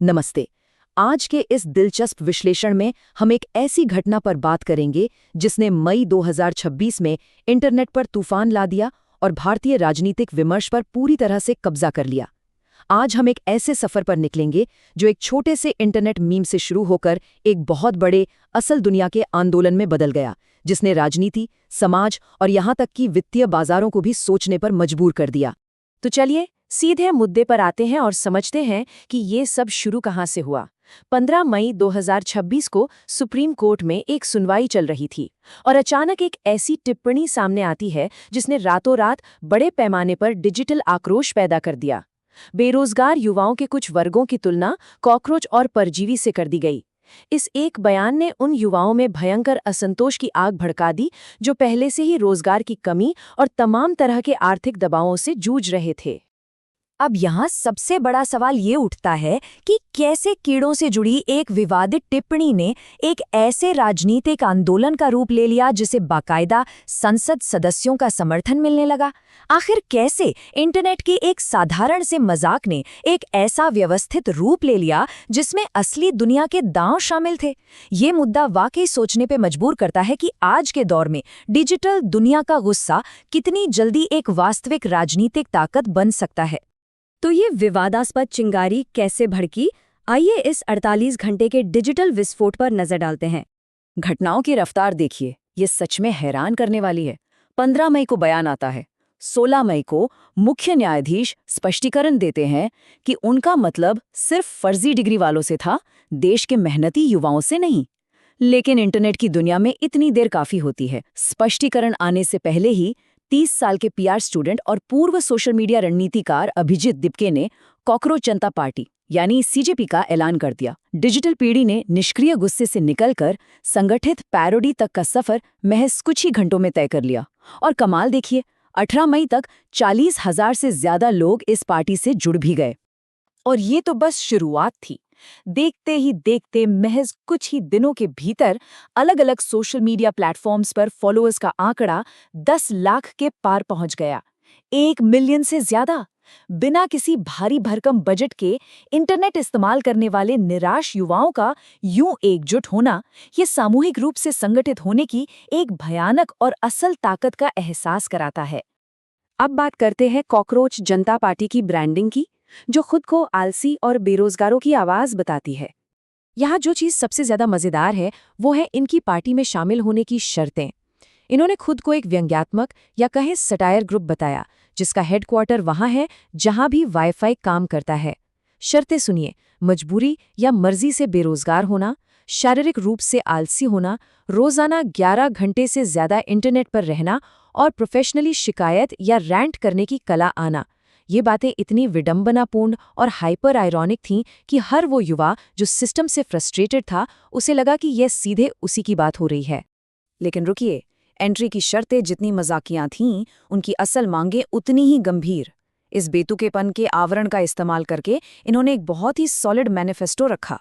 नमस्ते। आज के इस दिलचस्प विश्लेषण में हम एक ऐसी घटना पर बात करेंगे जिसने मई 2026 में इंटरनेट पर तूफान ला दिया और भारतीय राजनीतिक विमर्श पर पूरी तरह से कब्जा कर लिया। आज हम एक ऐसे सफर पर निकलेंगे जो एक छोटे से इंटरनेट मीम से शुरू होकर एक बहुत बड़े असल दुनिया के आंदोलन में बदल गया, जिसने राजनीति, समाज और यहाँ तक कि वित्तीय बाजारों को भी सोचने पर मजबूर कर दिया। तो चलिए सीधे मुद्दे पर आते हैं और समझते हैं कि ये सब शुरू कहाँ से हुआ। 15 मई 2026 को सुप्रीम कोर्ट में एक सुनवाई चल रही थी और अचानक एक ऐसी टिप्पणी सामने आती है जिसने रातों रात बड़े पैमाने पर डिजिटल आक्रोश पैदा कर दिया। बेरोजगार युवाओं के कुछ वर्गों की तुलना कॉकरोच और परजीवी से कर दी गई। इस एक बयान ने उन युवाओं में भयंकर असंतोष की आग भड़का दी जो पहले से ही रोजगार की कमी और तमाम तरह के आर्थिक दबावों से जूझ रहे थे। अब यहाँ सबसे बड़ा सवाल ये उठता है कि कैसे कीड़ों से जुड़ी एक विवादित टिप्पणी ने एक ऐसे राजनीतिक आंदोलन का रूप ले लिया जिसे बाकायदा संसद सदस्यों का समर्थन मिलने लगा। आखिर कैसे इंटरनेट के एक साधारण से मजाक ने एक ऐसा व्यवस्थित रूप ले लिया जिसमें असली दुनिया के दांव शामिल थे। ये मुद्दा वाकई सोचने पे मजबूर करता है कि आज के दौर में डिजिटल दुनिया का गुस्सा कितनी जल्दी एक वास्तविक राजनीतिक ताकत बन सकता है। तो ये विवादास्पद चिंगारी कैसे भड़की, आइए इस 48 घंटे के डिजिटल विस्फोट पर नजर डालते हैं। घटनाओं की रफ्तार देखिए, ये सच में हैरान करने वाली है। 15 मई को बयान आता है। 16 मई को मुख्य न्यायाधीश स्पष्टीकरण देते हैं कि उनका मतलब सिर्फ फर्जी डिग्री वालों से था, देश के मेहनती युवाओं से नहीं। लेकिन इंटरनेट की दुनिया में इतनी देर काफी होती है। स्पष्टीकरण आने से पहले ही 30 साल के पीआर स्टूडेंट और पूर्व सोशल मीडिया रणनीतिकार अभिजीत दिपके ने कॉकरोच जनता पार्टी यानी सीजेपी का ऐलान कर दिया। डिजिटल पीढ़ी ने निष्क्रिय गुस्से से निकलकर संगठित पैरोडी तक का सफर महज कुछ ही घंटों में तय कर लिया। और कमाल देखिए, 18 मई तक 40,000 से ज्यादा लोग इस पार्टी से जुड़ भी गए। और ये तो बस शुरुआत थी। देखते ही देखते महज कुछ ही दिनों के भीतर अलग अलग सोशल मीडिया प्लेटफॉर्म्स पर फॉलोअर्स का आंकड़ा 10 लाख के पार पहुंच गया। 1 मिलियन से ज्यादा। बिना किसी भारी भरकम बजट के इंटरनेट इस्तेमाल करने वाले निराश युवाओं का यूं एकजुट होना, ये सामूहिक रूप से संगठित होने की एक भयानक और असल ताकत का एहसास कराता है। अब बात करते हैं कॉकरोच जनता पार्टी की ब्रांडिंग की, जो खुद को आलसी और बेरोजगारों की आवाज बताती है। यहाँ जो चीज़ सबसे ज्यादा मजेदार है वो है इनकी पार्टी में शामिल होने की शर्तें। इन्होंने खुद को एक व्यंग्यात्मक या कहें सटायर ग्रुप बताया, जिसका हेडक्वार्टर वहां है जहां भी वाईफाई काम करता है। शर्तें सुनिए: मजबूरी या मर्जी से बेरोजगार होना, शारीरिक रूप से आलसी होना, रोजाना 11 घंटे से ज्यादा इंटरनेट पर रहना और प्रोफेशनली शिकायत या रैंट करने की कला आना। ये बातें इतनी विडंबनापूर्ण और हाइपर आयरॉनिक थीं कि हर वो युवा जो सिस्टम से फ्रस्ट्रेटेड था, उसे लगा कि यह सीधे उसी की बात हो रही है। लेकिन रुकिए, एंट्री की शर्तें जितनी मजाकियां थीं, उनकी असल मांगें उतनी ही गंभीर। इस बेतुकेपन के आवरण का इस्तेमाल करके इन्होंने एक बहुत ही सॉलिड मैनिफेस्टो रखा।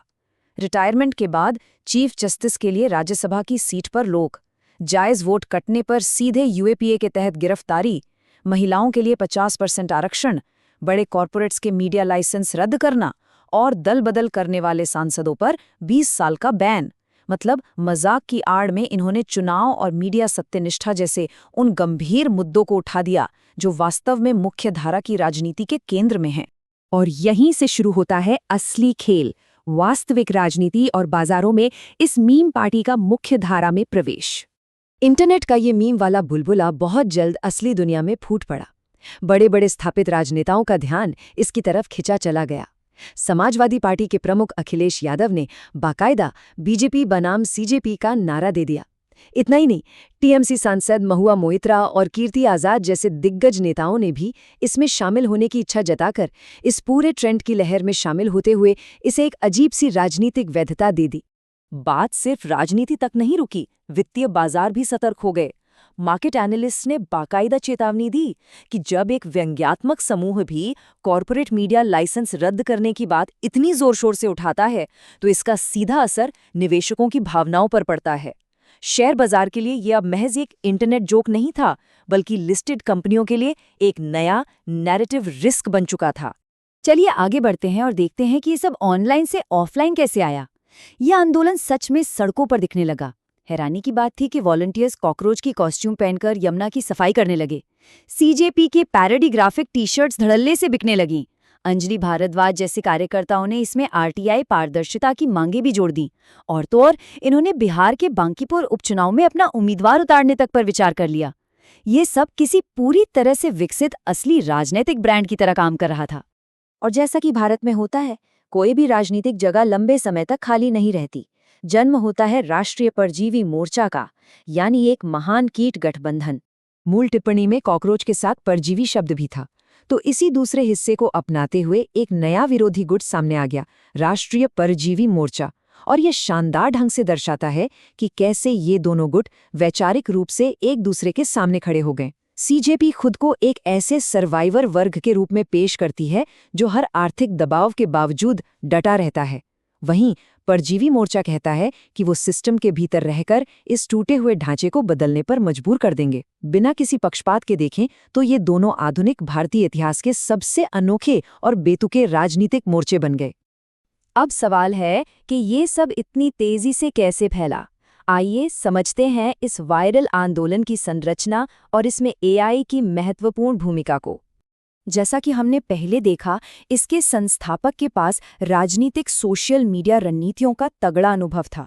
रिटायरमेंट के बाद चीफ जस्टिस के लिए राज्यसभा की सीट पर लोग, जायज वोट कटने पर सीधे यूएपीए के तहत गिरफ्तारी, महिलाओं के लिए 50% आरक्षण, बड़े कॉरपोरेट्स के मीडिया लाइसेंस रद्द करना और दल बदल करने वाले सांसदों पर 20 साल का बैन। मतलब मजाक की आड़ में इन्होंने चुनाव और मीडिया सत्यनिष्ठा जैसे उन गंभीर मुद्दों को उठा दिया जो वास्तव में मुख्य धारा की राजनीति के केंद्र में हैं। और यहीं से शुरू होता है असली खेल, वास्तविक राजनीति और बाजारों में इस मीम पार्टी का मुख्य धारा में प्रवेश। इंटरनेट का ये मीम वाला बुलबुला बहुत जल्द असली दुनिया में फूट पड़ा। बड़े बड़े स्थापित राजनेताओं का ध्यान इसकी तरफ खिंचा चला गया। समाजवादी पार्टी के प्रमुख अखिलेश यादव ने बाकायदा बीजेपी बनाम सीजेपी का नारा दे दिया। इतना ही नहीं, टीएमसी सांसद महुआ मोइत्रा और कीर्ति आजाद जैसे दिग्गज नेताओं ने भी इसमें शामिल होने की इच्छा जताकर इस पूरे ट्रेंड की लहर में शामिल होते हुए इसे एक अजीब सी राजनीतिक वैधता दे दी। बात सिर्फ राजनीति तक नहीं रुकी, वित्तीय बाजार भी सतर्क हो गए। मार्केट एनालिस्ट ने बाकायदा चेतावनी दी कि जब एक व्यंग्यात्मक समूह भी कॉरपोरेट मीडिया लाइसेंस रद्द करने की बात इतनी जोर शोर से उठाता है, तो इसका सीधा असर निवेशकों की भावनाओं पर पड़ता है। शेयर बाजार के लिए यह अब महज एक इंटरनेट जोक नहीं था, बल्कि लिस्टेड कंपनियों के लिए एक नया नैरेटिव रिस्क बन चुका था। चलिए आगे बढ़ते हैं और देखते हैं कि ये सब ऑनलाइन से ऑफलाइन कैसे आया। यह आंदोलन सच में सड़कों पर दिखने लगा। हैरानी की बात थी कि वॉलंटियर्स कॉकरोच की कॉस्ट्यूम पहनकर यमुना की सफाई करने लगे। सीजेपी के पैरोडी ग्राफिक टी शर्ट्स धड़ल्ले से बिकने लगीं। अंजलि भारद्वाज जैसे कार्यकर्ताओं ने इसमें आरटीआई पारदर्शिता की मांगें भी जोड़ दी। और तो और इन्होंने बिहार के बांकीपुर उपचुनाव में अपना उम्मीदवार उतारने तक पर विचार कर लिया। ये सब किसी पूरी तरह से विकसित असली राजनीतिक ब्रांड की तरह काम कर रहा था। और जैसा कि भारत में होता है, कोई भी राजनीतिक जगह लंबे समय तक खाली नहीं रहती। जन्म होता है राष्ट्रीय परजीवी मोर्चा का, यानी एक महान कीट गठबंधन। मूल टिप्पणी में कॉकरोच के साथ परजीवी शब्द भी था, तो इसी दूसरे हिस्से को अपनाते हुए एक नया विरोधी गुट सामने आ गया, राष्ट्रीय परजीवी मोर्चा। और यह शानदार ढंग से दर्शाता है कि कैसे ये दोनों गुट वैचारिक रूप से एक दूसरे के सामने खड़े हो गए। सीजेपी खुद को एक ऐसे सर्वाइवर वर्ग के रूप में पेश करती है जो हर आर्थिक दबाव के बावजूद डटा रहता है। वहीं परजीवी मोर्चा कहता है कि वो सिस्टम के भीतर रहकर इस टूटे हुए ढांचे को बदलने पर मजबूर कर देंगे। बिना किसी पक्षपात के देखें तो ये दोनों आधुनिक भारतीय इतिहास के सबसे अनोखे और बेतुके राजनीतिक मोर्चे बन गए। अब सवाल है कि ये सब इतनी तेजी से कैसे फैला। आइए समझते हैं इस वायरल आंदोलन की संरचना और इसमें एआई की महत्वपूर्ण भूमिका को। जैसा कि हमने पहले देखा, इसके संस्थापक के पास राजनीतिक सोशल मीडिया रणनीतियों का तगड़ा अनुभव था।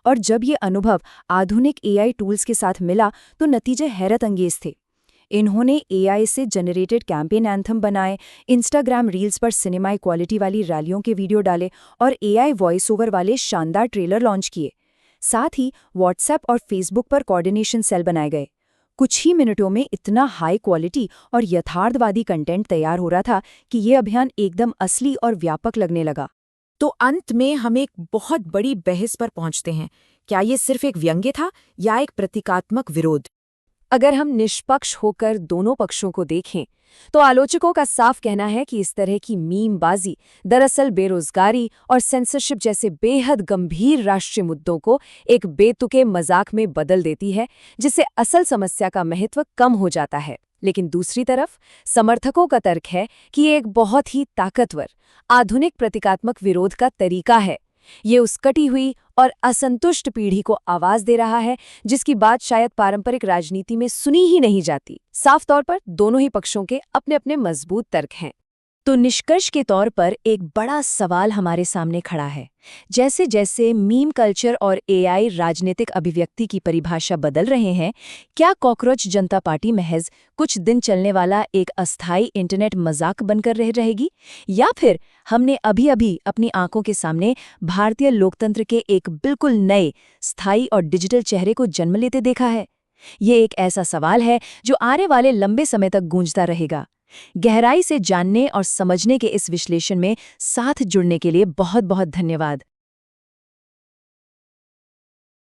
और जब ये अनुभव आधुनिक एआई टूल्स के साथ मिला तो नतीजे हैरत अंगेज थे। इन्होंने एआई से जनरेटेड कैंपेन एंथम बनाए, इंस्टाग्राम रील्स पर सिनेमाई क्वालिटी वाली रैलियों के वीडियो डाले और एआई वॉइस ओवर वाले शानदार ट्रेलर लॉन्च किए। साथ ही व्हाट्सएप और फेसबुक पर कोऑर्डिनेशन सेल बनाए गए। कुछ ही मिनटों में इतना हाई क्वालिटी और यथार्थवादी कंटेंट तैयार हो रहा था कि ये अभियान एकदम असली और व्यापक लगने लगा। तो अंत में हम एक बहुत बड़ी बहस पर पहुंचते हैं। क्या ये सिर्फ एक व्यंग्य था या एक प्रतीकात्मक विरोध? अगर हम निष्पक्ष होकर दोनों पक्षों को देखें तो आलोचकों का साफ कहना है कि इस तरह की मीमबाजी दरअसल बेरोजगारी और सेंसरशिप जैसे बेहद गंभीर राष्ट्रीय मुद्दों को एक बेतुके मजाक में बदल देती है, जिससे असल समस्या का महत्व कम हो जाता है। लेकिन दूसरी तरफ समर्थकों का तर्क है कि ये एक बहुत ही ताकतवर आधुनिक प्रतीकात्मक विरोध का तरीका है। ये उस कटी हुई और असंतुष्ट पीढ़ी को आवाज दे रहा है जिसकी बात शायद पारंपरिक राजनीति में सुनी ही नहीं जाती। साफ तौर पर दोनों ही पक्षों के अपने अपने मजबूत तर्क हैं। तो निष्कर्ष के तौर पर एक बड़ा सवाल हमारे सामने खड़ा है। जैसे जैसे मीम कल्चर और एआई राजनीतिक अभिव्यक्ति की परिभाषा बदल रहे हैं, क्या कॉकरोच जनता पार्टी महज कुछ दिन चलने वाला एक अस्थायी इंटरनेट मजाक बनकर रहेगी, या फिर हमने अभी अभी अपनी आंखों के सामने भारतीय लोकतंत्र के एक बिल्कुल नए, स्थायी और डिजिटल चेहरे को जन्म लेते देखा है? ये एक ऐसा सवाल है जो आने वाले लंबे समय तक गूंजता रहेगा। गहराई से जानने और समझने के इस विश्लेषण में साथ जुड़ने के लिए बहुत बहुत धन्यवाद।